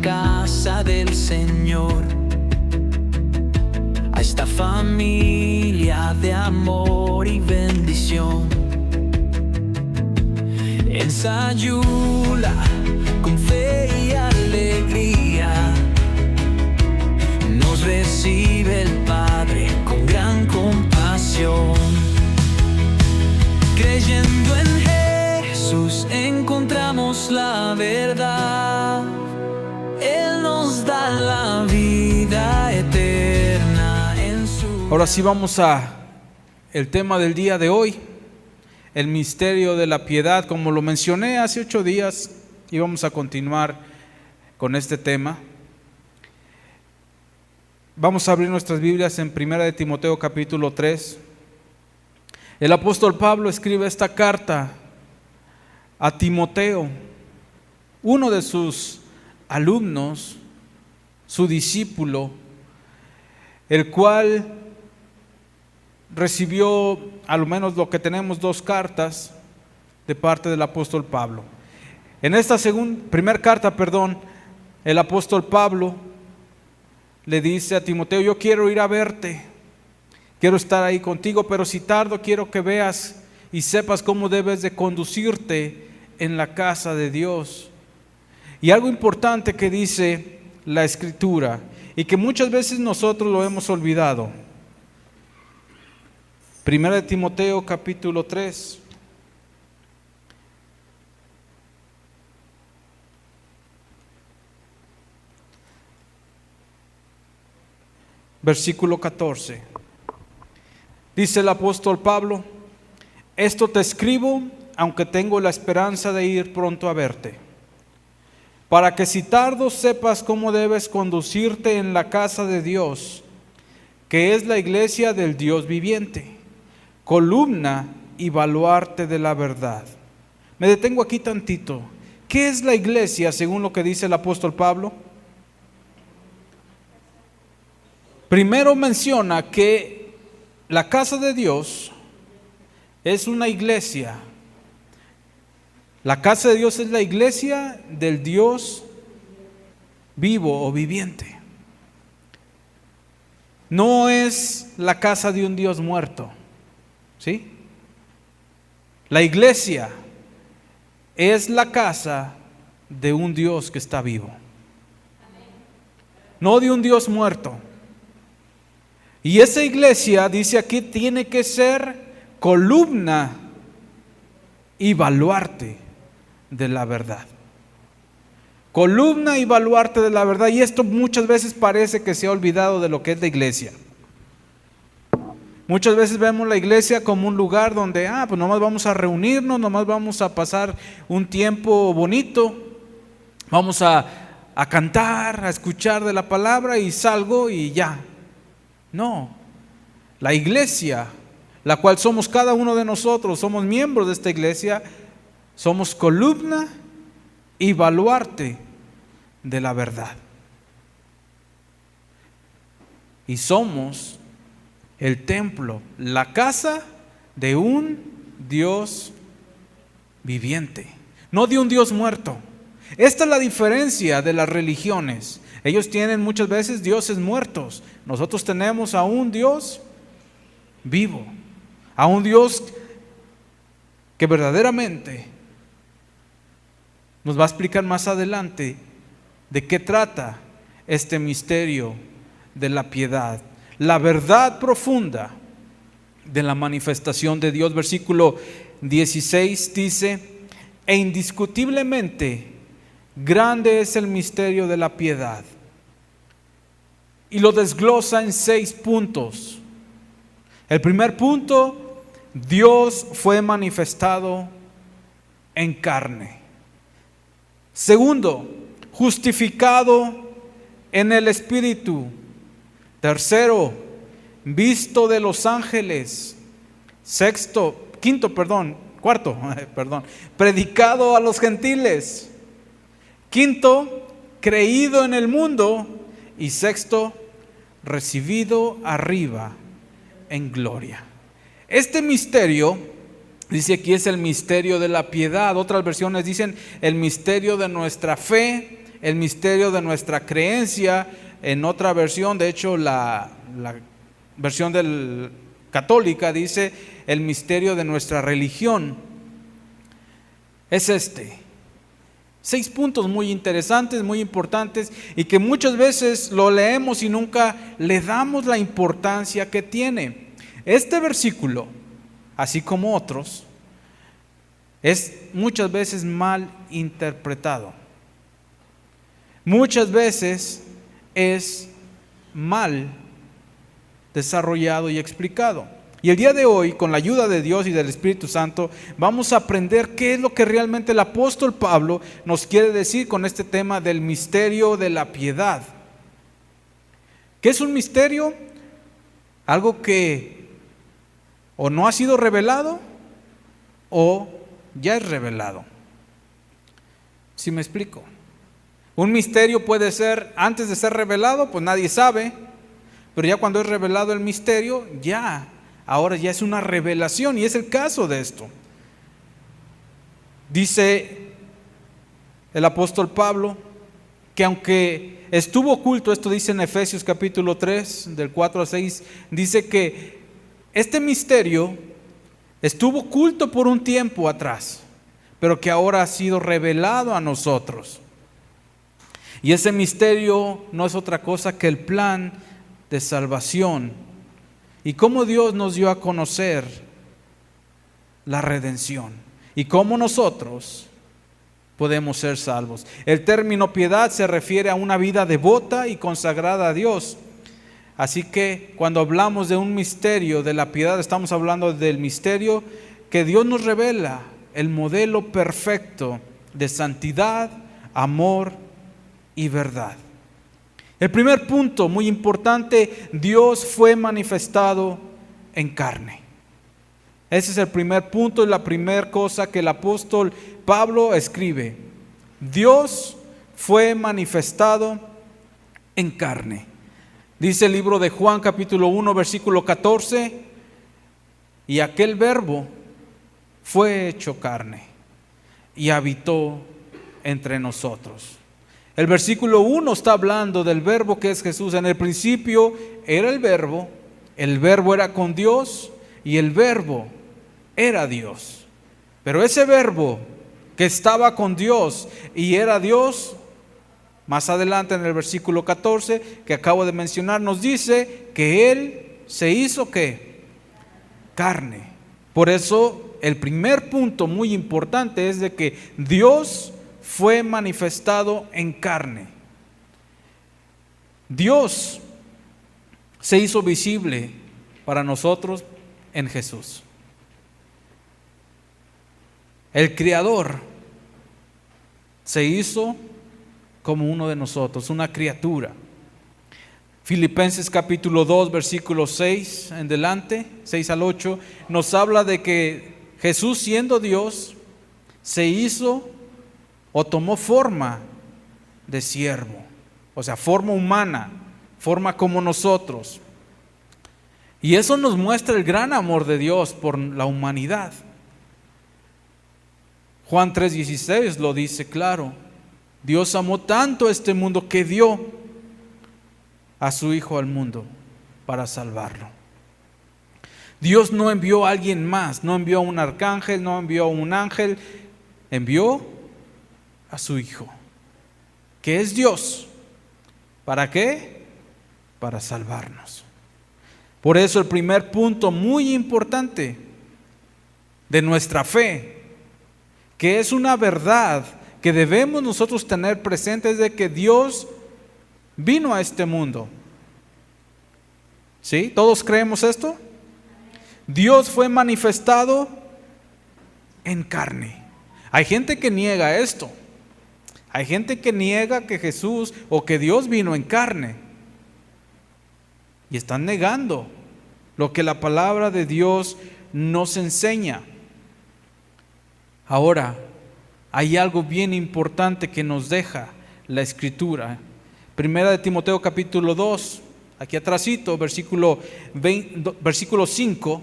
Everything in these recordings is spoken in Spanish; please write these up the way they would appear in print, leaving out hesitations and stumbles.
casa del Señor, a esta familia de amor y bendición. En Sayula, con fe y alegría, nos recibe el Padre con gran compasión. Creyendo en Jesús encontramos la verdad. Él nos da la vida eterna en su... Ahora sí vamos a el tema del día de hoy, el misterio de la piedad. Como lo mencioné hace 8 días, y vamos a continuar con este tema. Vamos a abrir nuestras Biblias en 1 de Timoteo capítulo 3. El apóstol Pablo escribe esta carta a Timoteo, uno de sus alumnos, su discípulo, el cual recibió, a lo menos lo que tenemos, 2 cartas de parte del apóstol Pablo. En esta primera carta, el apóstol Pablo le dice a Timoteo: yo quiero ir a verte, quiero estar ahí contigo, pero si tardo, quiero que veas y sepas cómo debes de conducirte en la casa de Dios. Y algo importante que dice la Escritura, y que muchas veces nosotros lo hemos olvidado. 1 de Timoteo capítulo 3. Versículo 14. Dice el apóstol Pablo: esto te escribo, aunque tengo la esperanza de ir pronto a verte, para que si tardo sepas cómo debes conducirte en la casa de Dios, que es la iglesia del Dios viviente, columna y baluarte de la verdad. Me detengo aquí tantito. ¿Qué es la iglesia según lo que dice el apóstol Pablo? Primero menciona que la casa de Dios es una iglesia. La casa de Dios es la iglesia del Dios vivo o viviente. No es la casa de un Dios muerto, ¿sí? La iglesia es la casa de un Dios que está vivo, no de un Dios muerto. Y esa iglesia, dice aquí, tiene que ser columna y baluarte de la verdad. Columna y baluarte de la verdad. Y esto muchas veces parece que se ha olvidado de lo que es la iglesia. Muchas veces vemos la iglesia como un lugar donde, pues nomás vamos a reunirnos, nomás vamos a pasar un tiempo bonito, vamos a cantar, a escuchar de la palabra y salgo y ya. No, la iglesia, la cual somos cada uno de nosotros, somos miembros de esta iglesia, somos columna y baluarte de la verdad. Y somos el templo, la casa de un Dios viviente, no de un Dios muerto. Esta es la diferencia de las religiones. Ellos tienen muchas veces dioses muertos. Nosotros tenemos a un Dios vivo, a un Dios que verdaderamente nos va a explicar más adelante de qué trata este misterio de la piedad, la verdad profunda de la manifestación de Dios. Versículo 16 dice: e indiscutiblemente grande es el misterio de la piedad. Y lo desglosa en 6 puntos. El primer punto: Dios fue manifestado en carne. Segundo, justificado en el Espíritu. Tercero, visto de los ángeles. Cuarto, predicado a los gentiles. Quinto, creído en el mundo. Y sexto, recibido arriba en gloria. Este misterio, dice aquí, es el misterio de la piedad. Otras versiones dicen el misterio de nuestra fe el misterio de nuestra creencia. En otra versión, de hecho la versión católica dice el misterio de nuestra religión. Es 6 puntos muy interesantes, muy importantes, y que muchas veces lo leemos y nunca le damos la importancia que tiene. Este versículo, así como otros, es muchas veces mal interpretado. Muchas veces es mal desarrollado y explicado. Y el día de hoy, con la ayuda de Dios y del Espíritu Santo, vamos a aprender qué es lo que realmente el apóstol Pablo nos quiere decir con este tema del misterio de la piedad. ¿Qué es un misterio? Algo que o no ha sido revelado o ya es revelado. ¿Sí me explico? Un misterio puede ser, antes de ser revelado, pues nadie sabe, pero ya cuando es revelado el misterio, ahora ya es una revelación, y es el caso de esto. Dice el apóstol Pablo que aunque estuvo oculto, esto dice en Efesios capítulo 3, del 4 al 6, dice que este misterio estuvo oculto por un tiempo atrás, pero que ahora ha sido revelado a nosotros. Y ese misterio no es otra cosa que el plan de salvación y cómo Dios nos dio a conocer la redención y cómo nosotros podemos ser salvos. El término piedad se refiere a una vida devota y consagrada a Dios. Así que cuando hablamos de un misterio de la piedad, estamos hablando del misterio que Dios nos revela, el modelo perfecto de santidad, amor y verdad. El primer punto muy importante: Dios fue manifestado en carne. Ese es el primer punto y la primera cosa que el apóstol Pablo escribe. Dios fue manifestado en carne. Dice el libro de Juan capítulo 1 versículo 14: y aquel verbo fue hecho carne y habitó entre nosotros. El versículo 1 está hablando del verbo que es Jesús. En el principio era el verbo era con Dios y el verbo era Dios. Pero ese verbo que estaba con Dios y era Dios, más adelante en el versículo 14 que acabo de mencionar, nos dice que Él se hizo ¿qué? Carne. Por eso el primer punto muy importante es de que Dios fue manifestado en carne. Dios se hizo visible para nosotros en Jesús. El Creador se hizo como uno de nosotros, una criatura. Filipenses capítulo 2, versículo 6 en delante, 6 al 8, nos habla de que Jesús, siendo Dios, se hizo o tomó forma de siervo, o sea, forma humana, forma como nosotros. Y eso nos muestra el gran amor de Dios por la humanidad. Juan 3:16 lo dice claro: Dios amó tanto a este mundo que dio a su Hijo al mundo para salvarlo. Dios no envió a alguien más, no envió a un arcángel, no envió a un ángel, envió a su Hijo, que es Dios. ¿Para qué? Para salvarnos. Por eso el primer punto muy importante de nuestra fe, que es una verdad que debemos nosotros tener presente, es de que Dios vino a este mundo. ¿Sí? ¿Todos creemos esto? Dios fue manifestado en carne. Hay gente que niega esto. Hay gente que niega que Jesús o que Dios vino en carne. Y están negando lo que la palabra de Dios nos enseña. Ahora, hay algo bien importante que nos deja la Escritura. Primera de Timoteo capítulo 2, aquí atrásito, versículo 5,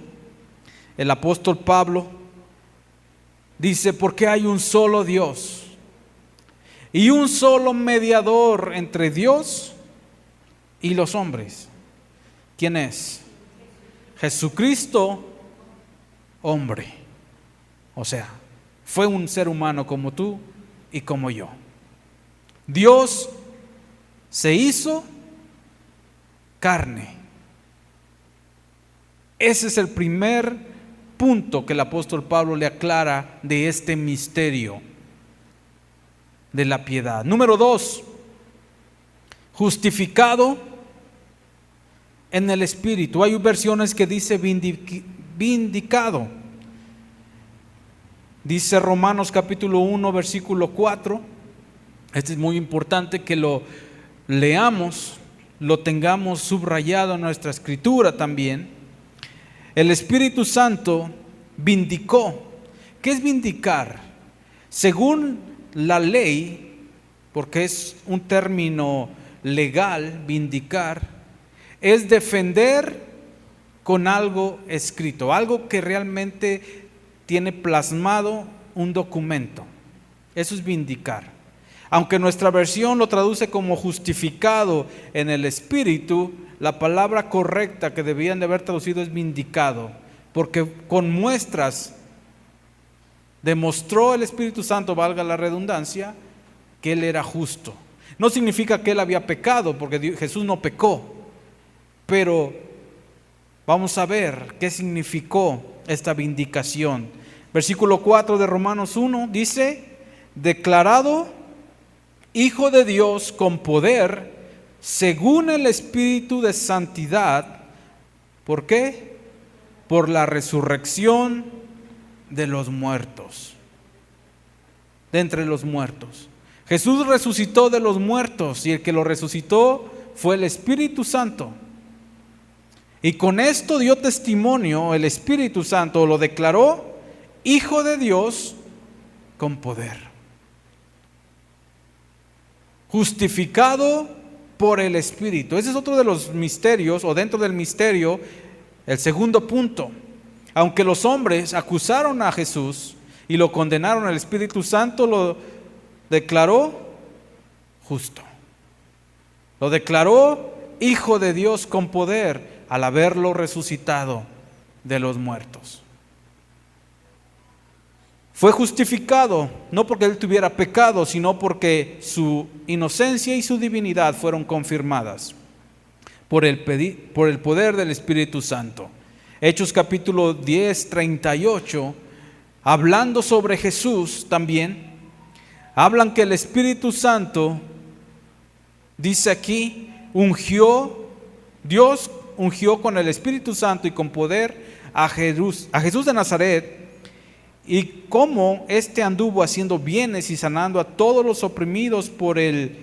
el apóstol Pablo dice: porque hay un solo Dios y un solo mediador entre Dios y los hombres. ¿Quién es? Jesucristo, hombre. O sea, fue un ser humano como tú y como yo. Dios se hizo carne. Ese es el primer punto que el apóstol Pablo le aclara de este misterio de la piedad. Número 2, justificado en el Espíritu. Hay versiones que dice vindicado. Dice Romanos capítulo 1 versículo 4. Este es muy importante que lo leamos, lo tengamos subrayado en nuestra escritura también. El Espíritu Santo vindicó. ¿Qué es vindicar? Según la ley, porque es un término legal, vindicar, es defender con algo escrito, algo que realmente tiene plasmado un documento. Eso es vindicar. Aunque nuestra versión lo traduce como justificado en el Espíritu, la palabra correcta que debían de haber traducido es vindicado, porque con muestras demostró el Espíritu Santo, valga la redundancia, que Él era justo. No significa que Él había pecado, porque Jesús no pecó, pero vamos a ver qué significó esta vindicación. Versículo 4 de Romanos 1 dice: declarado Hijo de Dios con poder, según el Espíritu de santidad. ¿Por qué? Por la resurrección de los muertos, de entre los muertos. Jesús resucitó de los muertos y el que lo resucitó fue el Espíritu Santo. Y con esto dio testimonio el Espíritu Santo, lo declaró Hijo de Dios con poder. Justificado por el Espíritu. Ese es otro de los misterios, o dentro del misterio, el segundo punto. Aunque los hombres acusaron a Jesús y lo condenaron, el Espíritu Santo lo declaró justo. Lo declaró Hijo de Dios con poder al haberlo resucitado de los muertos. Fue justificado no porque él tuviera pecado, sino porque su inocencia y su divinidad fueron confirmadas por el poder del Espíritu Santo. Hechos capítulo 10, 38, hablando sobre Jesús también, hablan que el Espíritu Santo, dice aquí, Dios ungió con el Espíritu Santo y con poder a Jesús de Nazaret, y cómo éste anduvo haciendo bienes y sanando a todos los oprimidos por el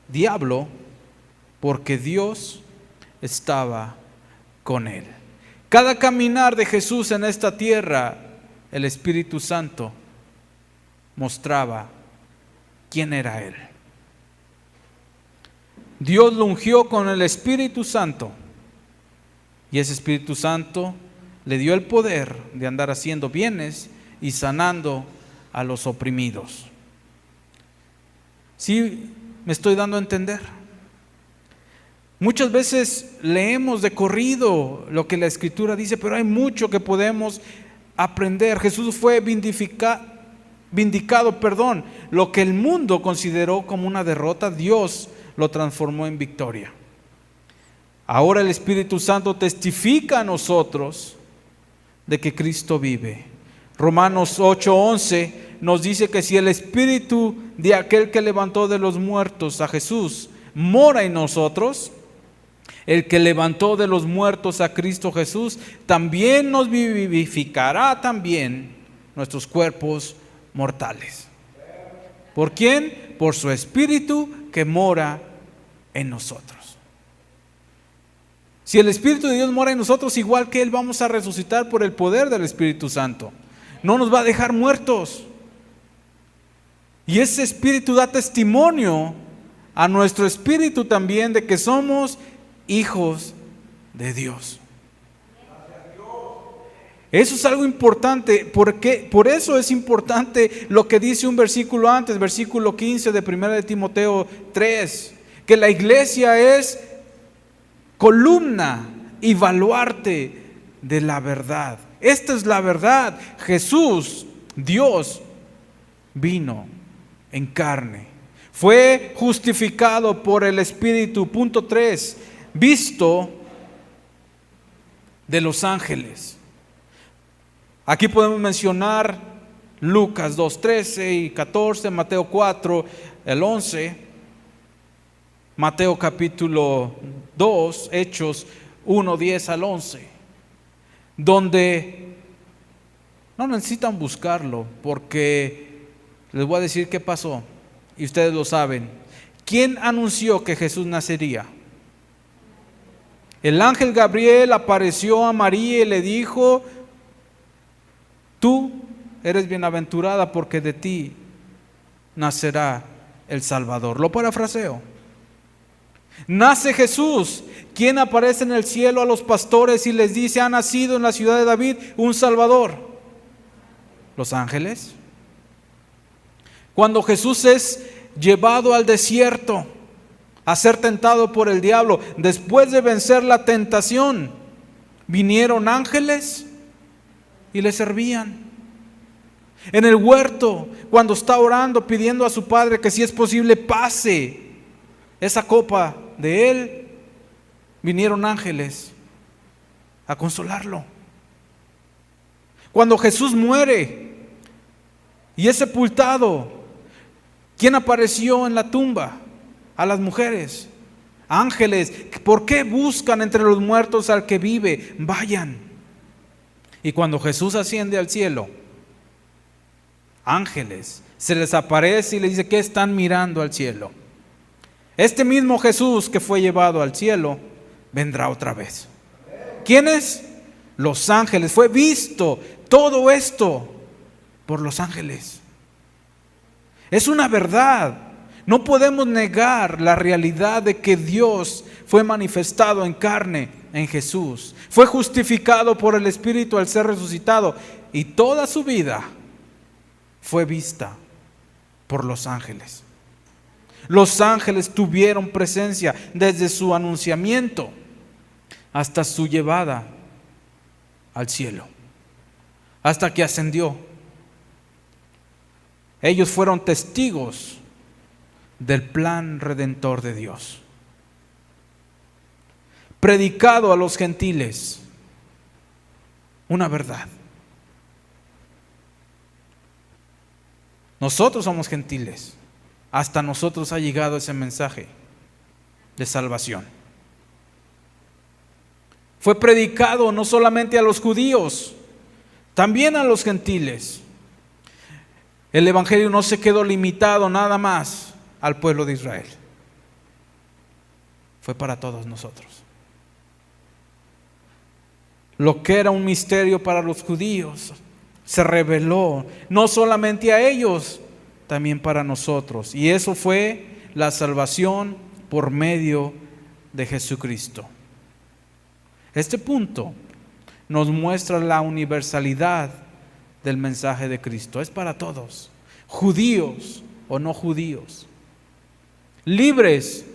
diablo, porque Dios estaba con él. Cada caminar de Jesús en esta tierra, el Espíritu Santo mostraba quién era Él. Dios lo ungió con el Espíritu Santo y ese Espíritu Santo le dio el poder de andar haciendo bienes y sanando a los oprimidos. ¿Sí me estoy dando a entender? Muchas veces leemos de corrido lo que la Escritura dice, pero hay mucho que podemos aprender. Jesús fue vindicado. Lo que el mundo consideró como una derrota, Dios lo transformó en victoria. Ahora el Espíritu Santo testifica a nosotros de que Cristo vive. Romanos 8:11 nos dice que si el Espíritu de aquel que levantó de los muertos a Jesús mora en nosotros, el que levantó de los muertos a Cristo Jesús también nos vivificará también nuestros cuerpos mortales. ¿Por quién? Por su Espíritu que mora en nosotros. Si el Espíritu de Dios mora en nosotros, igual que Él, vamos a resucitar por el poder del Espíritu Santo. No nos va a dejar muertos. Y ese Espíritu da testimonio a nuestro espíritu también de que somos hijos de Dios. Eso es algo importante, porque por eso es importante lo que dice un versículo antes, versículo 15 de 1 de Timoteo 3, que la iglesia es columna y baluarte de la verdad. Esta es la verdad. Jesús, Dios, vino en carne. Fue justificado por el Espíritu. Punto 3, visto de los ángeles. Aquí podemos mencionar Lucas 2:13 y 14, Mateo 4, el 11, Mateo capítulo 2, Hechos 1, 10 al 11, donde no necesitan buscarlo, porque les voy a decir qué pasó, y ustedes lo saben. ¿Quién anunció que Jesús nacería? El ángel Gabriel apareció a María y le dijo: tú eres bienaventurada porque de ti nacerá el Salvador. Lo parafraseo. Nace Jesús, quien aparece en el cielo a los pastores y les dice: ha nacido en la ciudad de David un Salvador. ¿Los ángeles? Cuando Jesús es llevado al desierto a ser tentado por el diablo, después de vencer la tentación, vinieron ángeles y le servían. En el huerto, cuando está orando, pidiendo a su Padre que si es posible pase esa copa de él, vinieron ángeles a consolarlo. Cuando Jesús muere y es sepultado, ¿quién apareció en la tumba? A las mujeres, ángeles. ¿Por qué buscan entre los muertos al que vive? Vayan. Y cuando Jesús asciende al cielo, ángeles se les aparece y les dice: ¿qué están mirando al cielo? Este mismo Jesús que fue llevado al cielo vendrá otra vez. ¿Quiénes? Los ángeles. Fue visto todo esto por los ángeles. Es una verdad. No podemos negar la realidad de que Dios fue manifestado en carne en Jesús. Fue justificado por el Espíritu al ser resucitado, y toda su vida fue vista por los ángeles. Los ángeles tuvieron presencia desde su anunciamiento hasta su llevada al cielo, hasta que ascendió. Ellos fueron testigos del plan redentor de Dios, predicado a los gentiles una verdad. Nosotros somos gentiles, hasta nosotros ha llegado ese mensaje de salvación. Fue predicado no solamente a los judíos, también a los gentiles. El evangelio no se quedó limitado nada más al pueblo de Israel. Fue para todos nosotros. Lo que era un misterio para los judíos se reveló no solamente a ellos, también para nosotros. Y eso fue la salvación por medio de Jesucristo. Este punto nos muestra la universalidad del mensaje de Cristo. Es para todos, judíos o no judíos, libres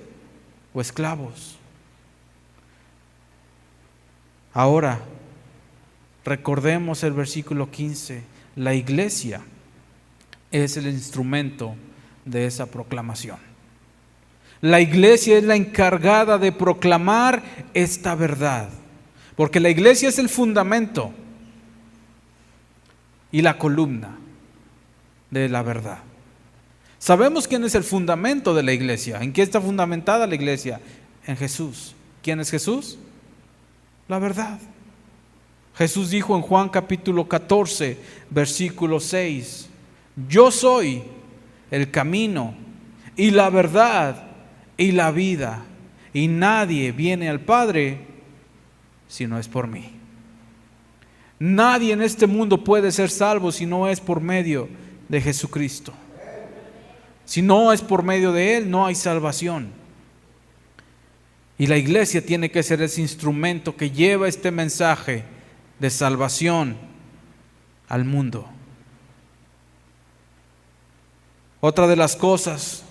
o esclavos. Ahora, recordemos el versículo 15. La iglesia es el instrumento de esa proclamación. La iglesia es la encargada de proclamar esta verdad, porque la iglesia es el fundamento y la columna de la verdad. Sabemos quién es el fundamento de la iglesia. ¿En qué está fundamentada la iglesia? En Jesús. ¿Quién es Jesús? La verdad. Jesús dijo en Juan capítulo 14, versículo 6: yo soy el camino y la verdad y la vida, y nadie viene al Padre si no es por mí. Nadie en este mundo puede ser salvo si no es por medio de Jesucristo. Si no es por medio de Él, no hay salvación. Y la iglesia tiene que ser ese instrumento que lleva este mensaje de salvación al mundo. Otra de las cosas,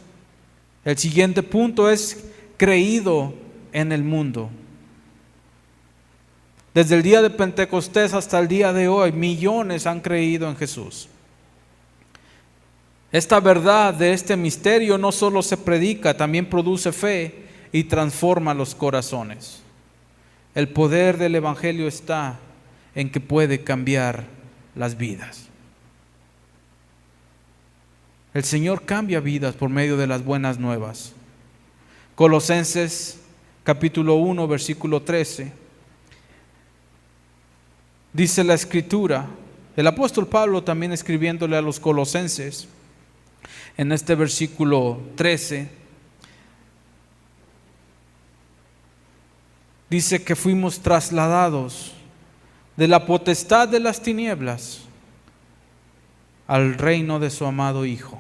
el siguiente punto es creído en el mundo. Desde el día de Pentecostés hasta el día de hoy, millones han creído en Jesús. Esta verdad de este misterio no solo se predica, también produce fe y transforma los corazones. El poder del Evangelio está en que puede cambiar las vidas. El Señor cambia vidas por medio de las buenas nuevas. Colosenses capítulo 1, versículo 13. Dice la Escritura, el apóstol Pablo también escribiéndole a los colosenses, en este versículo 13, dice que fuimos trasladados de la potestad de las tinieblas al reino de su amado Hijo.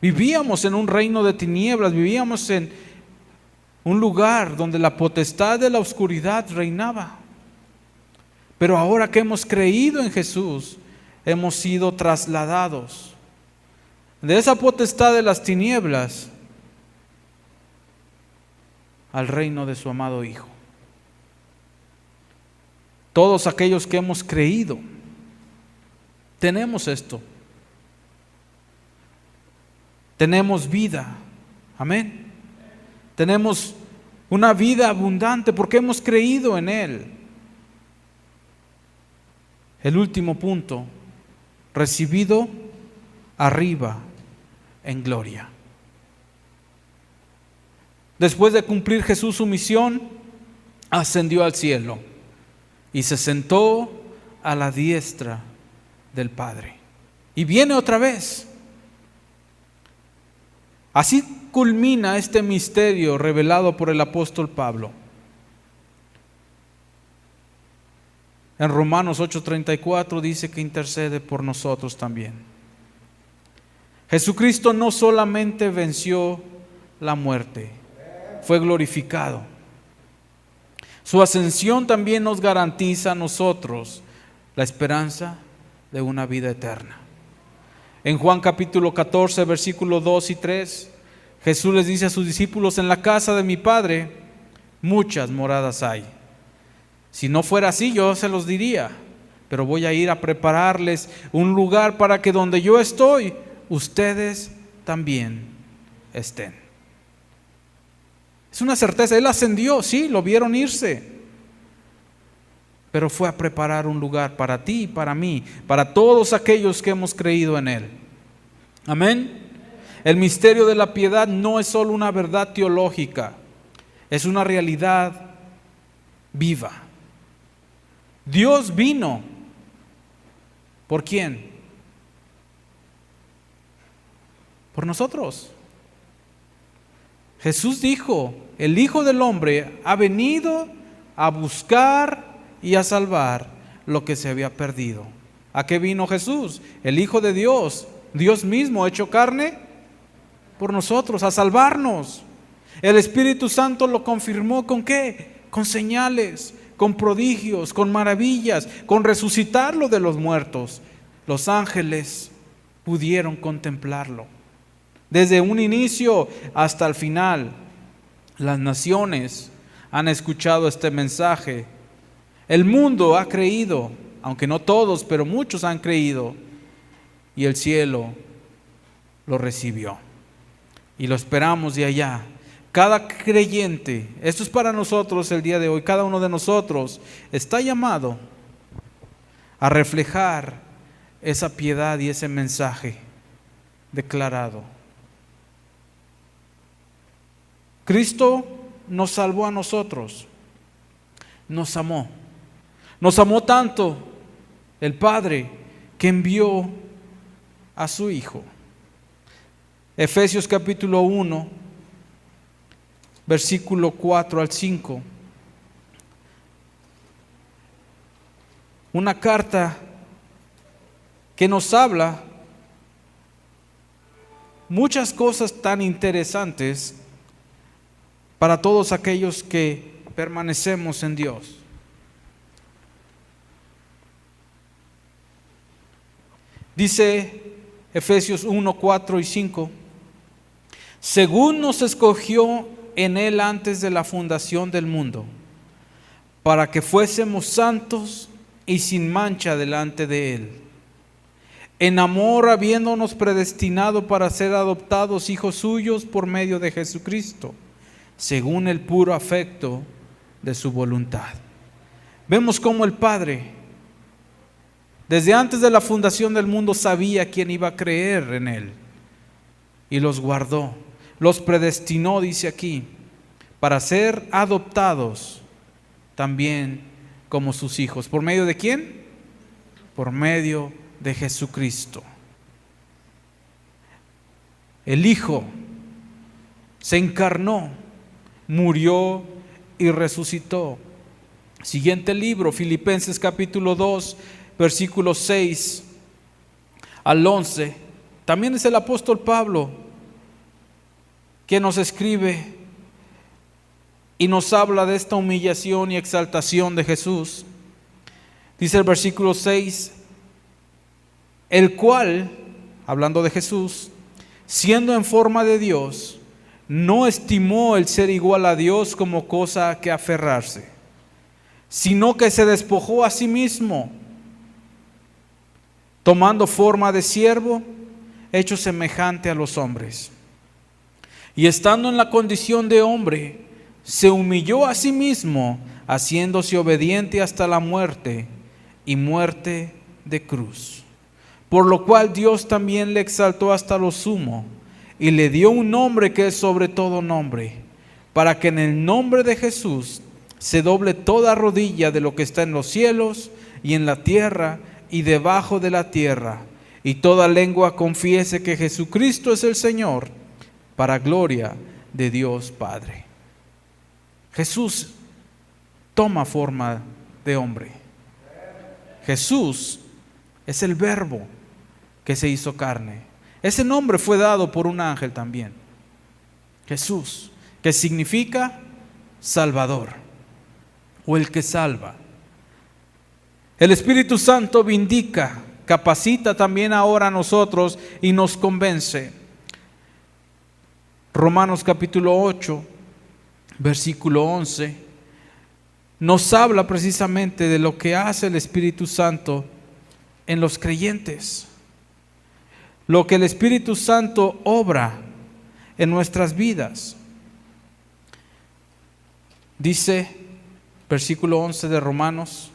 Vivíamos en un reino de tinieblas, vivíamos en un lugar donde la potestad de la oscuridad reinaba. Pero ahora que hemos creído en Jesús, hemos sido trasladados de esa potestad de las tinieblas al reino de su amado Hijo. Todos aquellos que hemos creído, tenemos esto. Tenemos vida. Amén. Tenemos una vida abundante porque hemos creído en Él. El último punto, recibido arriba en gloria. Después de cumplir Jesús su misión, ascendió al cielo y se sentó a la diestra del Padre. Y viene otra vez. Así culmina este misterio revelado por el apóstol Pablo. En Romanos 8:34 dice que intercede por nosotros también. Jesucristo no solamente venció la muerte, fue glorificado. Su ascensión también nos garantiza a nosotros la esperanza de una vida eterna. En Juan capítulo 14, versículos 2 y 3, Jesús les dice a sus discípulos: en la casa de mi Padre muchas moradas hay. Si no fuera así, yo se los diría, pero voy a ir a prepararles un lugar para que donde yo estoy, ustedes también estén. Es una certeza. Él ascendió, sí, lo vieron irse, pero fue a preparar un lugar para ti y para mí, para todos aquellos que hemos creído en Él. Amén. El misterio de la piedad no es solo una verdad teológica, es una realidad viva. Dios vino. ¿Por quién? Por nosotros. Jesús dijo: el Hijo del Hombre ha venido a buscar y a salvar lo que se había perdido. ¿A qué vino Jesús? El Hijo de Dios, Dios mismo hecho carne por nosotros, a salvarnos. El Espíritu Santo lo confirmó ¿con qué? Con señales, con prodigios, con maravillas, con resucitarlo de los muertos. Los ángeles pudieron contemplarlo. Desde un inicio hasta el final, las naciones han escuchado este mensaje. El mundo ha creído, aunque no todos, pero muchos han creído. Y el cielo lo recibió. Y lo esperamos de allá. Cada creyente, esto es para nosotros el día de hoy, cada uno de nosotros está llamado a reflejar esa piedad y ese mensaje declarado. Cristo nos salvó a nosotros, nos amó tanto el Padre que envió a su Hijo. Efesios capítulo 1, versículo 4 al 5. Una carta que nos habla muchas cosas tan interesantes para todos aquellos que permanecemos en Dios. Dice Efesios 1, 4 y 5, según nos escogió en Él antes de la fundación del mundo, para que fuésemos santos y sin mancha delante de Él, en amor habiéndonos predestinado para ser adoptados hijos suyos por medio de Jesucristo, según el puro afecto de su voluntad. Vemos cómo el Padre, desde antes de la fundación del mundo, sabía quién iba a creer en Él y los guardó, los predestinó, dice aquí, para ser adoptados también como sus hijos. ¿Por medio de quién? Por medio de Jesucristo. El Hijo se encarnó, murió y resucitó. Siguiente libro, Filipenses capítulo 2, versículos 6 al 11. También es el apóstol Pablo quien nos escribe y nos habla de esta humillación y exaltación de Jesús. Dice el versículo 6, el cual, hablando de Jesús, siendo en forma de Dios, no estimó el ser igual a Dios como cosa a que aferrarse, sino que se despojó a sí mismo, tomando forma de siervo, hecho semejante a los hombres. Y estando en la condición de hombre, se humilló a sí mismo, haciéndose obediente hasta la muerte, y muerte de cruz. Por lo cual Dios también le exaltó hasta lo sumo, y le dio un nombre que es sobre todo nombre, para que en el nombre de Jesús se doble toda rodilla de lo que está en los cielos y en la tierra y debajo de la tierra, y toda lengua confiese que Jesucristo es el Señor, para gloria de Dios Padre. Jesús toma forma de hombre. Jesús es el Verbo que se hizo carne. Ese nombre fue dado por un ángel también. Jesús, que significa Salvador o el que salva. El Espíritu Santo vindica, capacita también ahora a nosotros y nos convence. Romanos capítulo 8, versículo 11, nos habla precisamente de lo que hace el Espíritu Santo en los creyentes. Lo que el Espíritu Santo obra en nuestras vidas. Dice, versículo 11 de Romanos,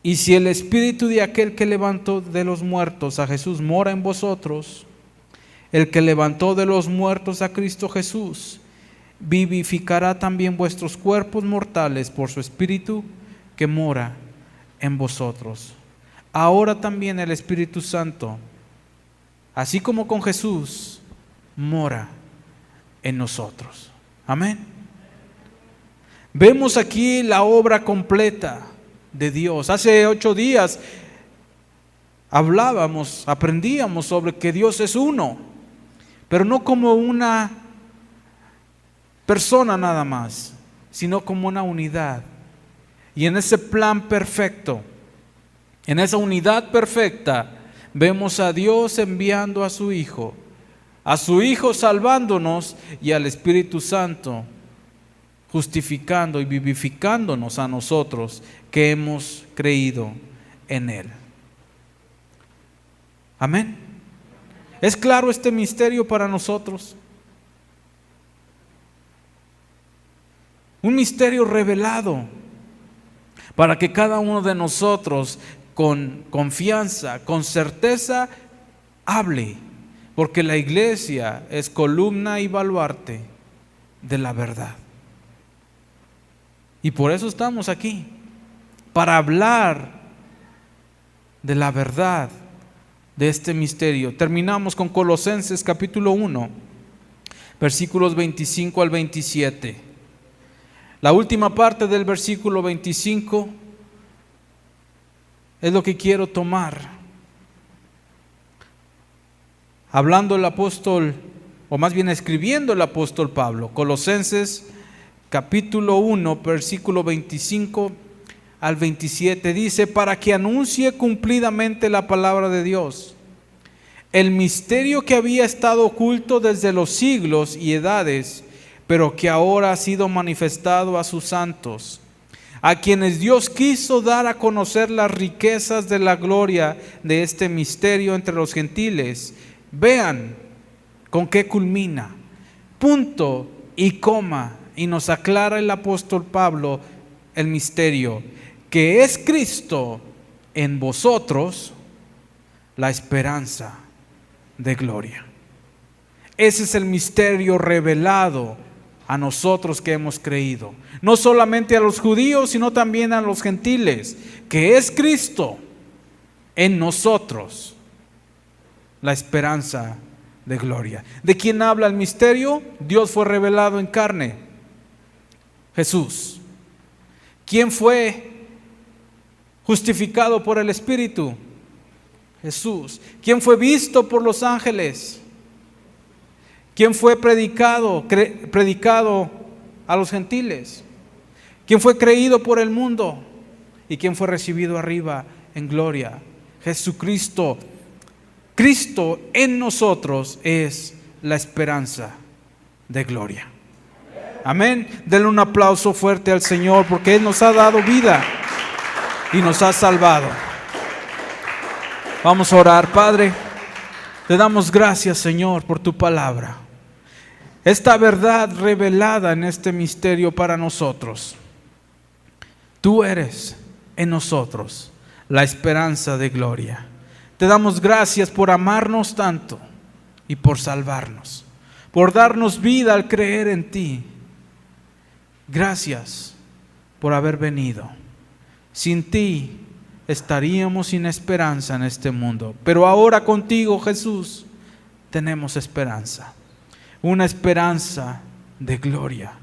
y si el Espíritu de aquel que levantó de los muertos a Jesús mora en vosotros, el que levantó de los muertos a Cristo Jesús, vivificará también vuestros cuerpos mortales por su Espíritu que mora en vosotros. Ahora también el Espíritu Santo, así como con Jesús, mora en nosotros. Amén. Vemos aquí la obra completa de Dios. Hace 8 días aprendíamos sobre que Dios es uno, pero no como una persona nada más, sino como una unidad. Y en ese plan perfecto, en esa unidad perfecta, vemos a Dios enviando a su Hijo salvándonos y al Espíritu Santo justificando y vivificándonos a nosotros que hemos creído en Él. Amén. ¿Es claro este misterio para nosotros? Un misterio revelado para que cada uno de nosotros con confianza, con certeza, hable, porque la iglesia es columna y baluarte de la verdad. Y por eso estamos aquí, para hablar de la verdad de este misterio. Terminamos con Colosenses capítulo 1, versículos 25 al 27. La última parte del versículo 25 es lo que quiero tomar. Hablando el apóstol, o más bien escribiendo el apóstol Pablo, Colosenses capítulo 1, versículo 25 al 27, dice: para que anuncie cumplidamente la palabra de Dios, el misterio que había estado oculto desde los siglos y edades, pero que ahora ha sido manifestado a sus santos, a quienes Dios quiso dar a conocer las riquezas de la gloria de este misterio entre los gentiles. Vean con qué culmina, punto y coma, y nos aclara el apóstol Pablo el misterio, que es Cristo en vosotros, la esperanza de gloria. Ese es el misterio revelado a nosotros que hemos creído, no solamente a los judíos, sino también a los gentiles, que es Cristo en nosotros, la esperanza de gloria. ¿De quién habla el misterio? Dios fue revelado en carne, Jesús. ¿Quién fue justificado por el Espíritu? Jesús. ¿Quién fue visto por los ángeles? ¿Quién fue predicado a los gentiles? ¿Quién fue creído por el mundo? ¿Y quién fue recibido arriba en gloria? Jesucristo. Cristo en nosotros es la esperanza de gloria. Amén. Denle un aplauso fuerte al Señor, porque Él nos ha dado vida y nos ha salvado. Vamos a orar. Padre, te damos gracias, Señor, por tu palabra. Esta verdad revelada en este misterio para nosotros. Tú eres en nosotros la esperanza de gloria. Te damos gracias por amarnos tanto y por salvarnos, por darnos vida al creer en ti. Gracias por haber venido. Sin ti estaríamos sin esperanza en este mundo, pero ahora contigo, Jesús, tenemos esperanza, una esperanza de gloria,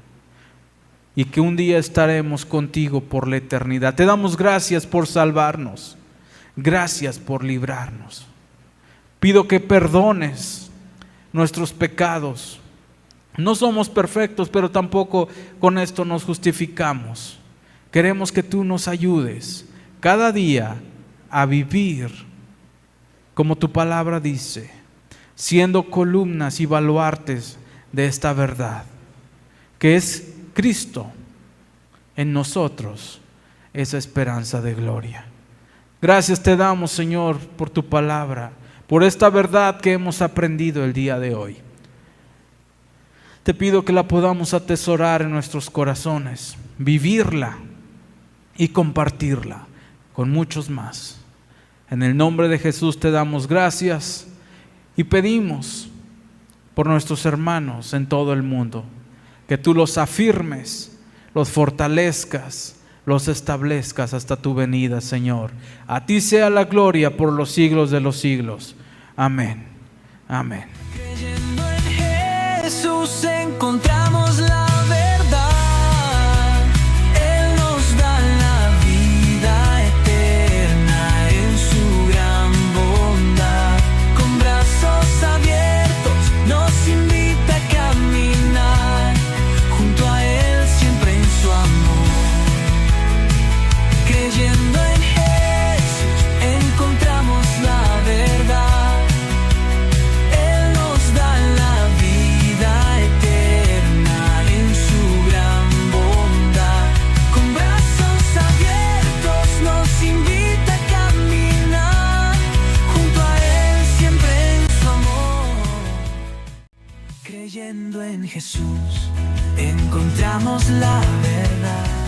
y que un día estaremos contigo por la eternidad. Te damos gracias por salvarnos, gracias por librarnos. Pido que perdones nuestros pecados. No somos perfectos, pero tampoco con esto nos justificamos. Queremos que tú nos ayudes cada día a vivir como tu palabra dice, siendo columnas y baluartes de esta verdad, que es Cristo en nosotros, esa esperanza de gloria. Gracias te damos, Señor, por tu palabra, por esta verdad que hemos aprendido el día de hoy. Te pido que la podamos atesorar en nuestros corazones, vivirla y compartirla con muchos más. En el nombre de Jesús te damos gracias y pedimos por nuestros hermanos en todo el mundo, que tú los afirmes, los fortalezcas, los establezcas hasta tu venida, Señor. A ti sea la gloria por los siglos de los siglos. Amén. Amén. Creyendo en Jesús encontramos la verdad. Él nos da la vida eterna en su gran bondad. Con brazos abiertos nos invita a caminar junto a Él siempre en su amor. Creyendo en Jesús encontramos la verdad. Creyendo en Jesús encontramos la verdad.